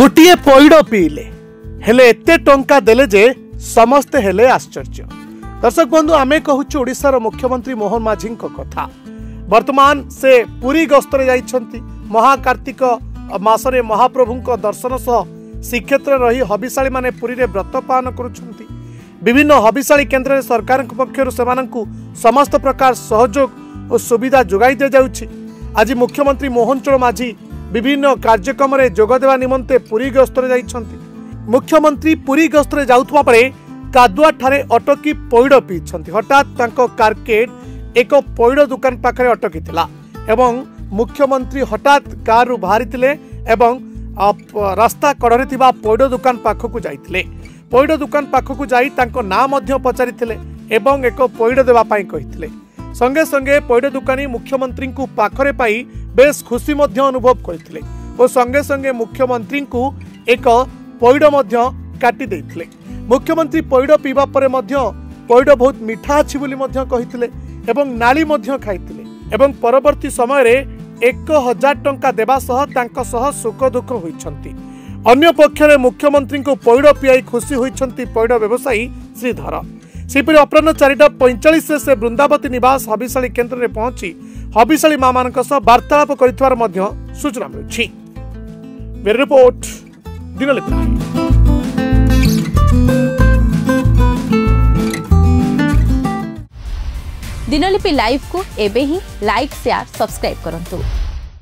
गोटे पैड़ पीले हेले एते टंका देले जे समस्ते हेले आश्चर्य। दर्शक बंधु आमे कहूछु ओडिशार मुख्यमंत्री मोहन माझी कथा। वर्तमान से पुरी गस्तरे जाइछंती। महाकार्तिक मासरे महाप्रभुंक दर्शन सह श्रीक्षेत्र रही हबिशाली माने पुरी रे व्रत पालन करुछंती। विभिन्न हबिशाली केन्द्र सरकार पक्षर सेमानंकु समस्त प्रकार सहयोग और सुविधा जोगाई दि जाउछि। आज मुख्यमंत्री मोहन चरण माझी विभिन्न कार्यक्रम रे जोग देवा निमंते पुरी गस्तरे जाइछंती। मुख्यमंत्री पुरी गस्तरे जाउथवा परे कादुआ ठारे अटकी पैड़ पीछंती। हठात तांको कारकेट एक पैड़ दुकान पाखरे अटकीथिला एवं मुख्यमंत्री हठात कारु बाहरिथिले एवं रास्ता कड़रे थिबा पैड़ दुकान पाखकु जाइथिले। पैड़ दुकान पाखकु जाई तांको नाम मध्य पचारिथिले एवं एक पैड़ देवा पई कहिथिले। संगे संगे पैड़ दुकानी मुख्यमंत्री को पाखरे पाई बेस खुशी मध्य अनुभव करथिले और संगे संगे मुख्यमंत्री को एक पैड़ मध्य काटी देथिले। मुख्यमंत्री पैड़ पीबा परे मध्य पैड़ बहुत मीठा अछि बोली मध्य कहिथिले एवं नाली मध्य खाइथिले एवं परवर्ती समय रे 1000 टंका देबा सह तांको सह सुख दुख होइछंती। अन्य पक्षरे मुख्यमंत्री को पैड़ पियाई खुशी होइछंती पैड़ व्यवसायी श्रीधर। सेपरि अपराह्न 4:45 से वृंदावती निवास हबिशाली केन्द्र में पहुंची हबिशाली मां मानक सह वार्तालाप करिथवार मध्य सूचना मिलुछि। Bureau report Dinalipi. Dinalipi live को एबे ही लाइक शेयर सब्सक्राइब करंतु।